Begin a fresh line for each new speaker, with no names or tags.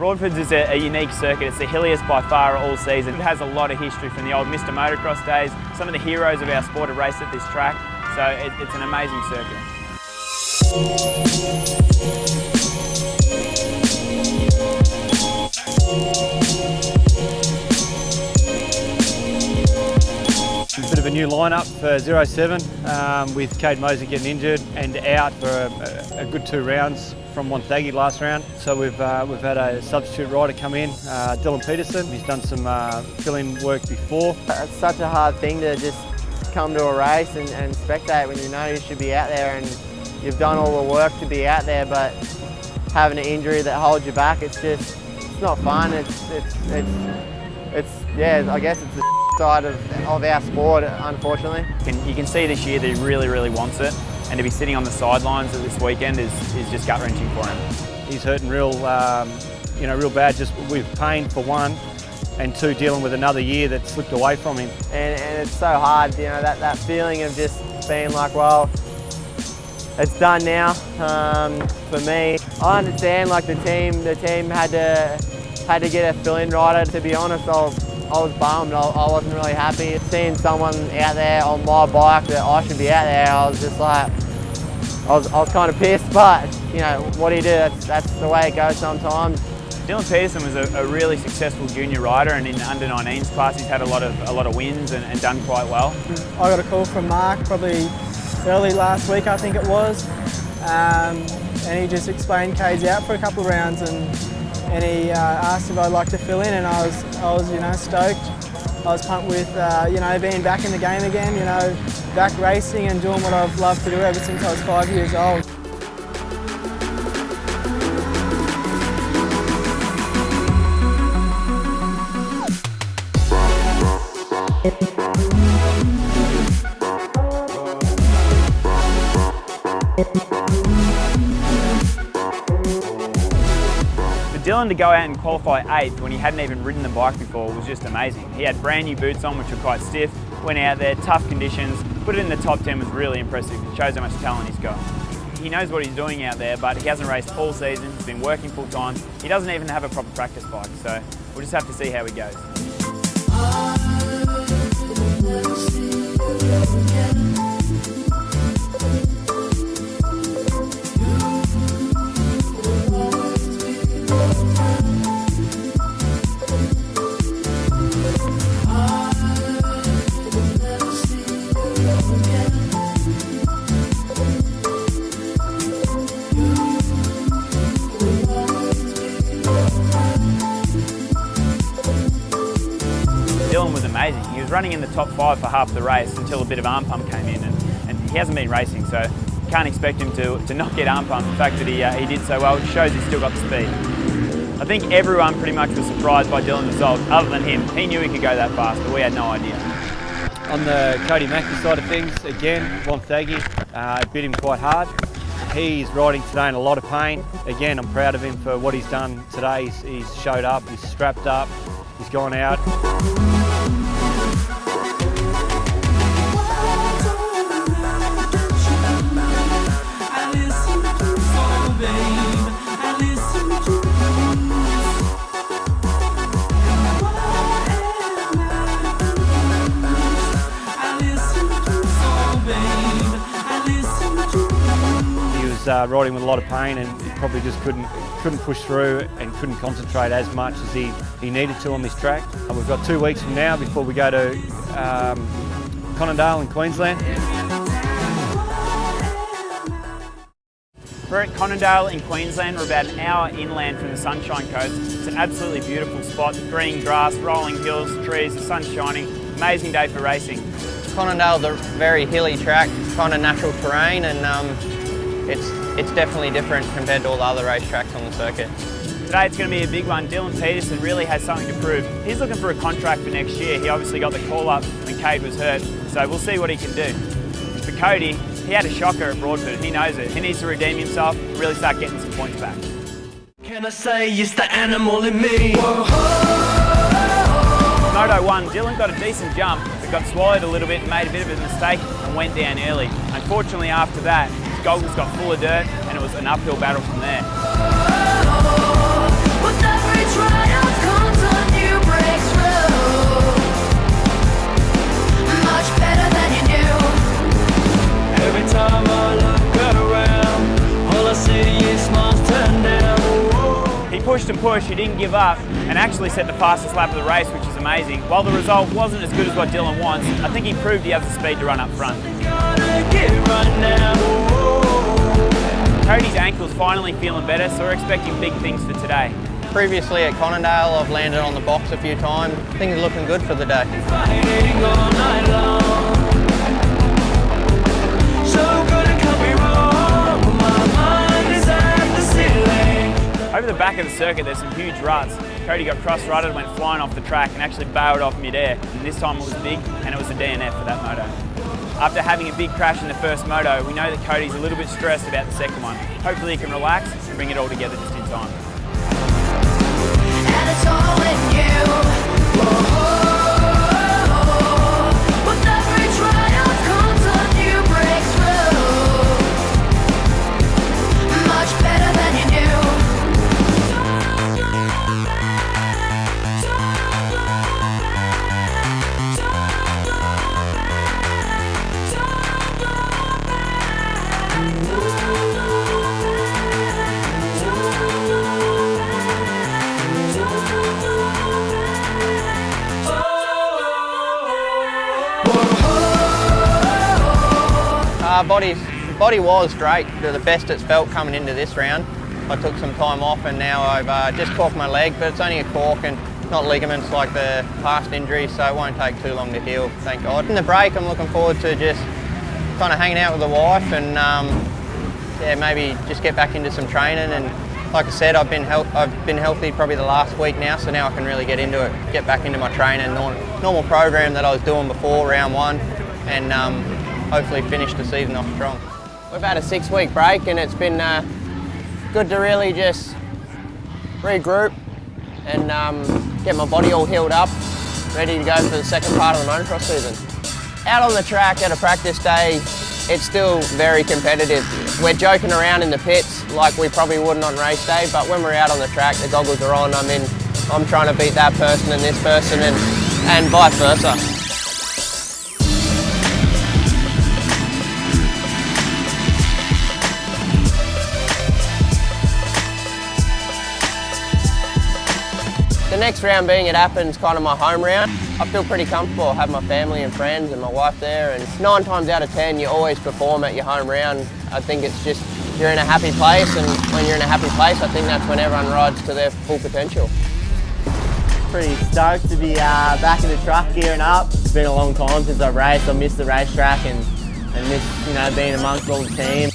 Broadford's is a unique circuit. It's the hilliest by far all season. It has a lot of history from the old Mr. Motocross days. Some of the heroes of our sport have raced at this track, so it's an amazing circuit.
A bit of a new lineup for 07 with Cade Moser getting injured and out for a good 2 rounds from Wonthaggi last round. So we've had a substitute rider come in, Dylan Peterson. He's done some fill-in work before.
It's such a hard thing to just come to a race and spectate when you know you should be out there and you've done all the work to be out there, but having an injury that holds you back, it's not fun. Yeah, I guess it's the side of our sport, unfortunately.
You can see this year that he really wants it, and to be sitting on the sidelines of this weekend is just gut-wrenching for him.
He's hurting real bad, just with pain for one, and 2, dealing with another year that slipped away from him.
And it's so hard, you know, that feeling of just being like, well, it's done now. For me, I understand like the team had to get a fill-in rider. To be honest, I was bummed. I wasn't really happy. Seeing someone out there on my bike that I should be out there, I was just like, I was kind of pissed, but you know, what do you do? That's the way it goes sometimes.
Dylan Peterson was a really successful junior rider, and in the under-19s class he's had a lot of wins and done quite well.
I got a call from Mark probably early last week, I think it was, and he just explained Cade's out for a couple of rounds, and he asked if I'd like to fill in, and I was you know, stoked. I was pumped with you know, being back in the game again, you know, back racing and doing what I've loved to do ever since I was 5 years old.
For Dylan to go out and qualify 8th when he hadn't even ridden the bike before was just amazing. He had brand new boots on, which were quite stiff, went out there, tough conditions, put it in the top 10 was really impressive. It shows how much talent he's got. He knows what he's doing out there, but he hasn't raced all season, he's been working full time. He doesn't even have a proper practice bike, so we'll just have to see how he goes. Dylan was amazing. He was running in the top 5 for half the race until a bit of arm pump came in, and he hasn't been racing, so you can't expect him to not get arm pump. The fact that he did so well shows he's still got the speed. I think everyone pretty much was surprised by Dylan's result, other than him. He knew he could go that fast, but we had no idea.
On the Cody Mackey side of things, again, Wonthaggi bit him quite hard. He's riding today in a lot of pain. Again, I'm proud of him for what he's done today. He's showed up, he's strapped up, he's gone out. Riding with a lot of pain, and he probably just couldn't push through and couldn't concentrate as much as he needed to on this track. And we've got 2 weeks from now before we go to Conondale in Queensland.
We're at Conondale in Queensland. We're about an hour inland from the Sunshine Coast. It's an absolutely beautiful spot. Green grass, rolling hills, trees, the sun's shining. Amazing day for racing.
Conondale's a very hilly track, kind of natural terrain, and it's definitely different compared to all the other racetracks on the circuit.
Today it's going to be a big one. Dylan Peterson really has something to prove. He's looking for a contract for next year. He obviously got the call up when Cade was hurt, so we'll see what he can do. For Cody, he had a shocker at Broadford. He knows it. He needs to redeem himself, really start getting some points back.
Can I say it's the animal in me?
Moto 1, Dylan got a decent jump, but got swallowed a little bit and made a bit of a mistake and went down early. Unfortunately, after that, his goggles got full of dirt and it was an uphill battle from there. push, he didn't give up, and actually set the fastest lap of the race, which is amazing. While the result wasn't as good as what Dylan wants, I think he proved he has the speed to run up front. Cody's ankle's finally feeling better, so we're expecting big things for today.
Previously at Conondale, I've landed on the box a few times. Things are looking good for the day.
Over the back of the circuit, there's some huge ruts. Cody got cross-rutted, went flying off the track and actually bailed off mid-air. And this time it was big, and it was a DNF for that moto. After having a big crash in the first moto, we know that Cody's a little bit stressed about the second one. Hopefully he can relax and bring it all together just in time.
And it's all in you. With every triumph comes a new breakthrough. Much better than you knew.
Body was great, the best it's felt coming into this round. I took some time off and now I've just corked my leg, but it's only a cork and not ligaments like the past injuries, so it won't take too long to heal, thank God. In the break, I'm looking forward to just kind of hanging out with the wife and yeah, maybe just get back into some training. And like I said, I've been healthy probably the last week now, so now I can really get into it, get back into my training, normal program that I was doing before round one, and hopefully finish the season off strong. We've had a 6-week break and it's been good to really just regroup and get my body all healed up, ready to go for the second part of the motocross season. Out on the track at a practice day, it's still very competitive. We're joking around in the pits like we probably wouldn't on race day, but when we're out on the track, the goggles are on. I'm trying to beat that person and this person and vice versa. The next round being at Appin's kind of my home round. I feel pretty comfortable. I have my family and friends and my wife there, and 9 times out of 10 you always perform at your home round. I think it's just you're in a happy place, and when you're in a happy place I think that's when everyone rides to their full potential.
Pretty stoked to be back in the truck gearing up. It's been a long time since I've raced. I missed the racetrack and missed being amongst all the team.